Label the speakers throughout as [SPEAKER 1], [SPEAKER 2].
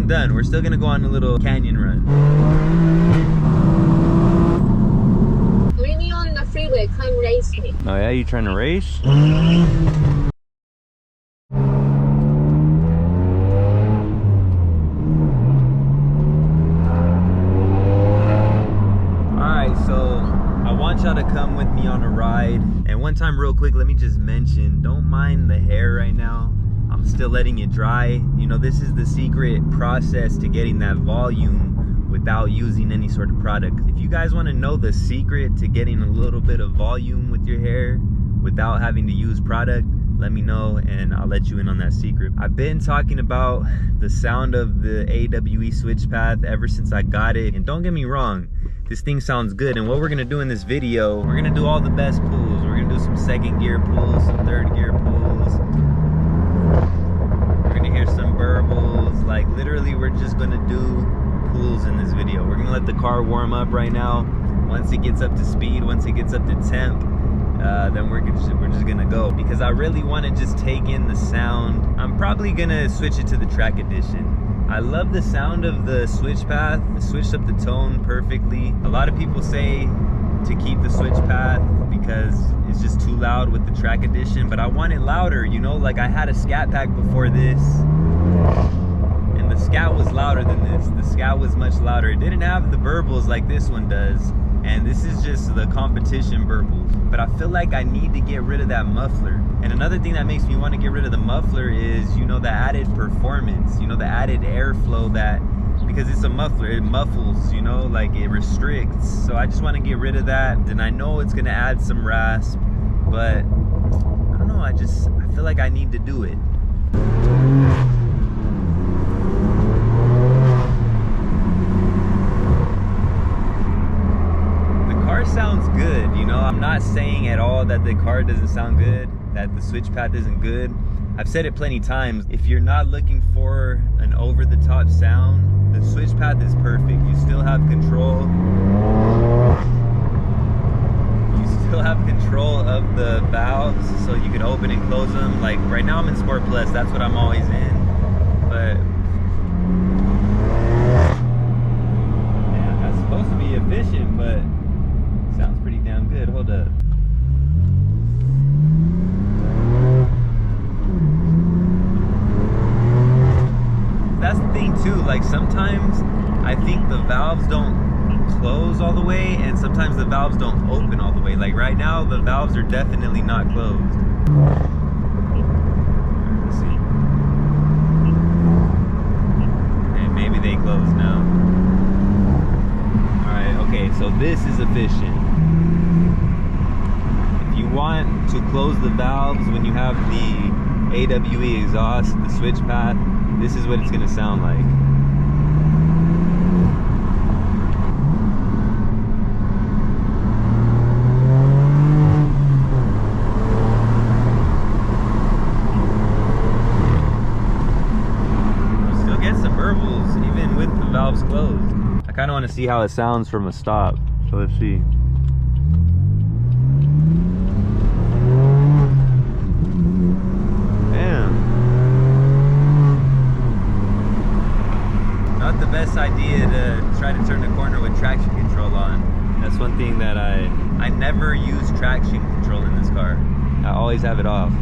[SPEAKER 1] done. We're still gonna go on a little canyon run.
[SPEAKER 2] When you're on the freeway, come race me.
[SPEAKER 1] Oh yeah, you trying to race? To come with me on a ride. And one time, real quick, let me just mention, don't mind the hair right now. I'm still letting it dry. You know, this is the secret process to getting that volume without using any sort of product. If you guys want to know the secret to getting a little bit of volume with your hair without having to use product, let me know and I'll let you in on that secret. I've been talking about the sound of the AWE switch path ever since I got it, and don't get me wrong, this thing sounds good. And what we're gonna do in this video, we're gonna do all the best pulls. We're gonna do some second gear pulls, some third gear pulls. We're gonna hear some burbles. Like literally, we're just gonna do pulls in this video. We're gonna let the car warm up right now. Once it gets up to speed, once it gets up to temp, then we're just gonna go, because I really want to just take in the sound. I'm probably gonna switch it to the track edition. I love the sound of the switch path. It switched up the tone perfectly. A lot of people say to keep the switch path because it's just too loud with the track edition, but I want it louder, you know? Like I had a scat pack before this, and the scat was louder than this. The scat was much louder. It didn't have the burbles like this one does, and this is just the competition burbles. But I feel like I need to get rid of that muffler. And another thing that makes me want to get rid of the muffler is, you know, the added performance, you know, the added airflow that, because it's a muffler, it muffles, you know, like it restricts. So I just want to get rid of that. And I know it's going to add some rasp, but I don't know, I feel like I need to do it. Sounds good, you know. I'm not saying at all that the car doesn't sound good, that the switch path isn't good. I've said it plenty times. If you're not looking for an over-the-top sound, the switch path is perfect. You still have control. You still have control of the valves, so you can open and close them. Like right now I'm in Sport Plus, that's what I'm always in. But yeah, that's supposed to be efficient, but sounds pretty damn good. Hold up. That's the thing too, like sometimes I think the valves don't close all the way, and sometimes the valves don't open all the way. Like right now the valves are definitely not closed. Let's see. Okay, maybe they close now. Alright, okay, so this is efficient. If you want to close the valves when you have the AWE exhaust, the switch path, this is what it's going to sound like. You still get some burbles even with the valves closed. I kind of want to see how it sounds from a stop, so let's see. Not the best idea to try to turn the corner with traction control on. That's one thing that I never use traction control in this car. I always have it off.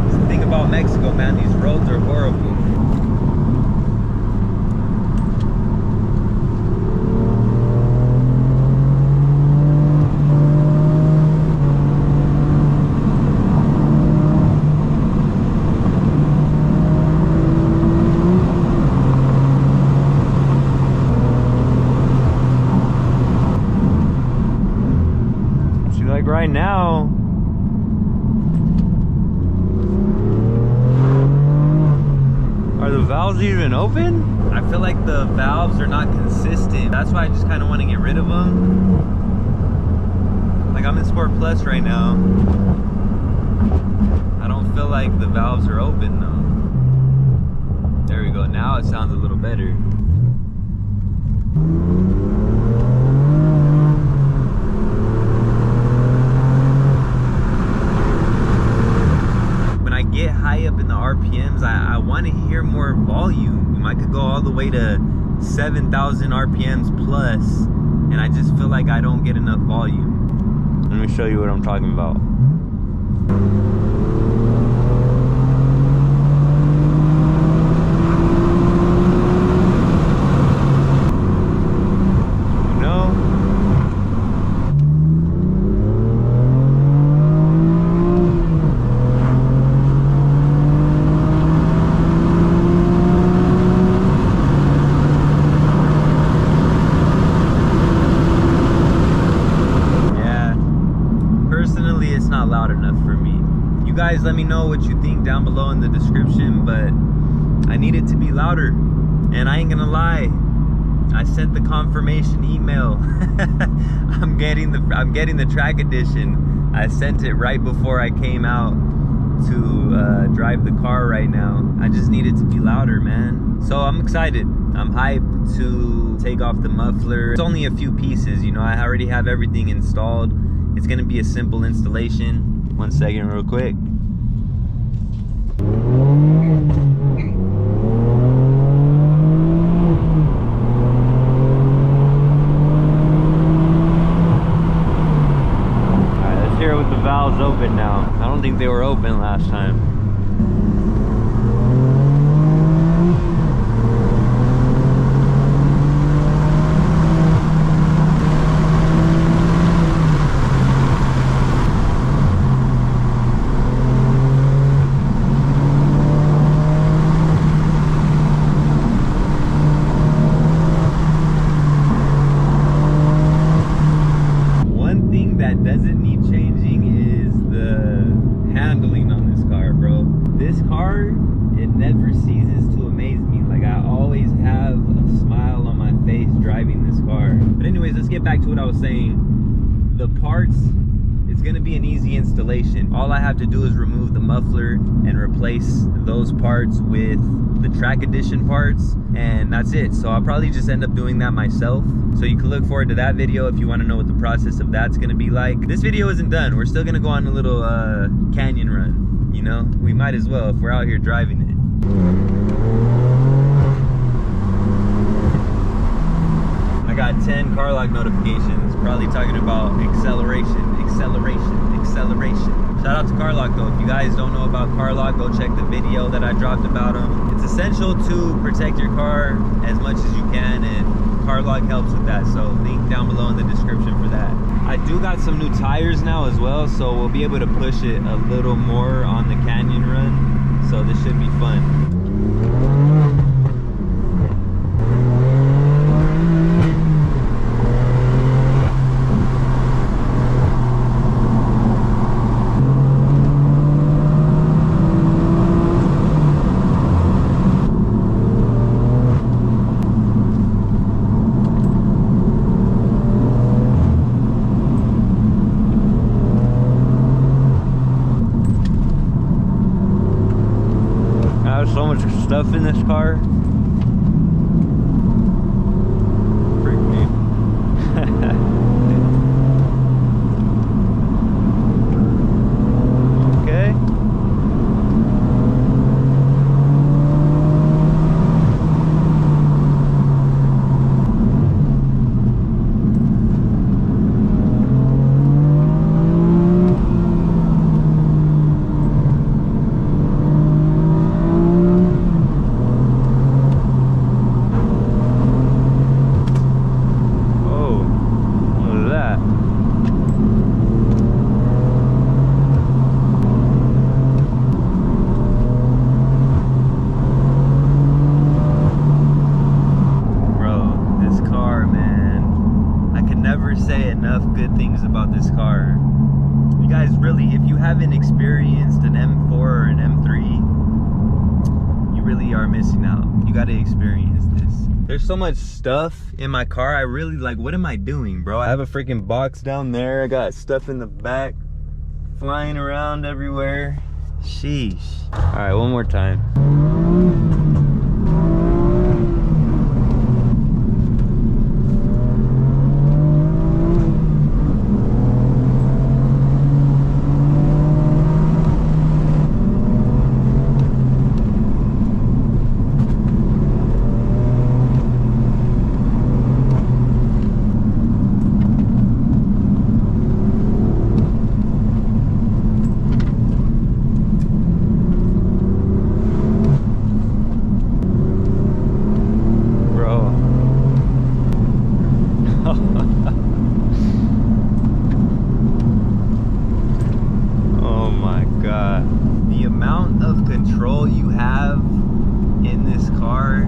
[SPEAKER 1] That's the thing about Mexico, man, these roads are horrible. Right now, are the valves even open? I feel like the valves are not consistent. That's why I just kind of want to get rid of them. Like I'm in Sport Plus right now. I don't feel like the valves are open though. There we go. Now it sounds a little better. When I get high up in the RPMs, I want to hear more volume. I could go all the way to 7,000 RPMs plus, and I just feel like I don't get enough volume. Let me show you what I'm talking about. Guys, let me know what you think down below in the description, but I need it to be louder, and I ain't gonna lie, I sent the confirmation email. I'm getting the track edition. I sent it right before I came out to drive the car right now. I just need it to be louder, man. So I'm excited. I'm hyped to take off the muffler. It's only a few pieces, you know. I already have everything installed. It's gonna be a simple installation. One second real quick. Alright, let's hear it with the valves open now. I don't think they were open last time. Doesn't need changing is the handling on this car, bro. This car, it never ceases to amaze me. Like, I always have a smile on my face driving this car. But anyways, let's get back to what I was saying. The parts, it's gonna be an easy installation. All I have to do is remove the muffler and replace those parts with the track edition parts, and that's it. So I'll probably just end up doing that myself. So you can look forward to that video if you want to know what the process of that's gonna be like. This video isn't done. We're still gonna go on a little canyon run, you know? We might as well if we're out here driving it. I got 10 car lock notifications, probably talking about acceleration. Shout out to car lock though. If you guys don't know about car lock, go check the video that I dropped about them. It's essential to protect your car as much as you can, and car lock helps with that. So link down below in the description for that. I do got some new tires now as well, so we'll be able to push it a little more on the canyon run. So this should be fun. So much stuff in this car. Freak me. Okay. Say enough good things about this car. You guys, really, if you haven't experienced an M4 or an M3, you really are missing out. You got to experience this. There's so much stuff in my car. I really, like, what am I doing, bro? I have a freaking box down there. I got stuff in the back flying around everywhere. Sheesh. All right, one more time. amount of control you have in this car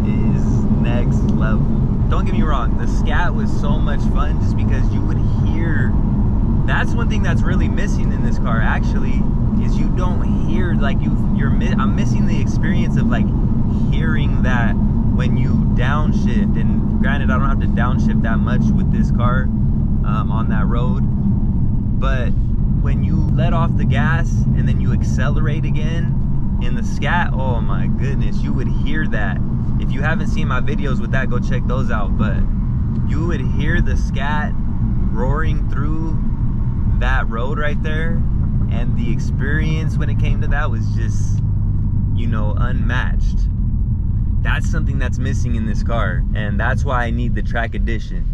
[SPEAKER 1] is next level. Don't get me wrong, the scat was so much fun just because you would hear. That's one thing that's really missing in this car actually, is you don't hear, like I'm missing the experience of like hearing that when you downshift. And granted, I don't have to downshift that much with this car on that road, but when you let off the gas and then you accelerate again in the scat, oh my goodness, you would hear that. If you haven't seen my videos with that, go check those out. But you would hear the scat roaring through that road right there, and the experience when it came to that was just, you know, unmatched. That's something that's missing in this car, and that's why I need the track edition.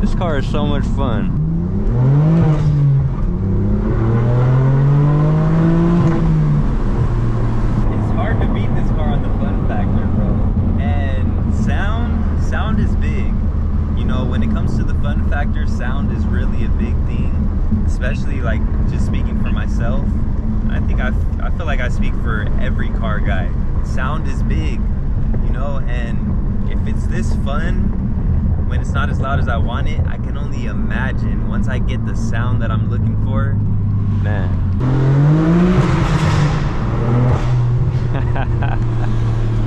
[SPEAKER 1] This car is so much fun. It's hard to beat this car on the fun factor, bro. And sound is big. You know, when it comes to the fun factor, sound is really a big thing. Especially like just speaking for myself. I think I feel like I speak for every car guy. Sound is big, you know, and if it's this fun, when it's not as loud as I want it, I can only imagine once I get the sound that I'm looking for, man.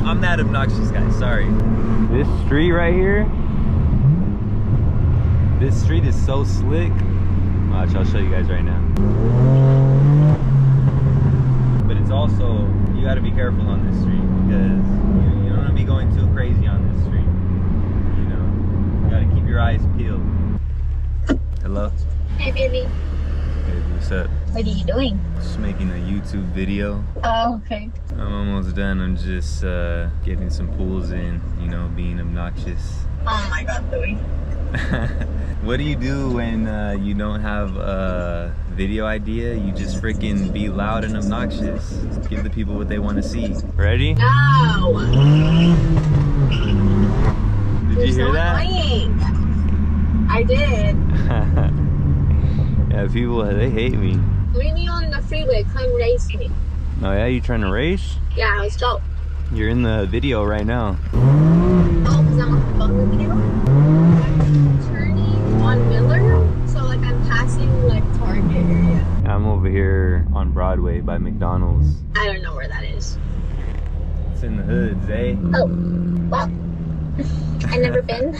[SPEAKER 1] I'm that obnoxious guy, sorry. This street right here, this street is so slick. Watch, I'll show you guys right now. But it's also, you gotta be careful on this street because you don't wanna be going too crazy on this street. Gotta keep your eyes peeled. Hello?
[SPEAKER 2] Hey, baby.
[SPEAKER 1] Hey, what's up?
[SPEAKER 2] What are you doing?
[SPEAKER 1] Just making a YouTube video.
[SPEAKER 2] Oh, okay.
[SPEAKER 1] I'm almost done. I'm just getting some pulls in, you know, being obnoxious.
[SPEAKER 2] Oh my god, Louie.
[SPEAKER 1] What do you do when you don't have a video idea? You just freaking be loud and obnoxious. Give the people what they want to see. Ready?
[SPEAKER 2] No!
[SPEAKER 1] Did you hear that?
[SPEAKER 2] Annoying. I did.
[SPEAKER 1] Yeah, people, they hate me.
[SPEAKER 2] Meet me on the freeway, come race me.
[SPEAKER 1] Oh yeah, you trying to race?
[SPEAKER 2] Yeah, let's go.
[SPEAKER 1] You're in the video right now.
[SPEAKER 2] Oh, because I'm on the phone with you? I'm turning on Miller, so like I'm passing like Target area.
[SPEAKER 1] I'm over here on Broadway by McDonald's.
[SPEAKER 2] I don't know where that is.
[SPEAKER 1] It's in the hoods, eh?
[SPEAKER 2] Oh, well. I've never been.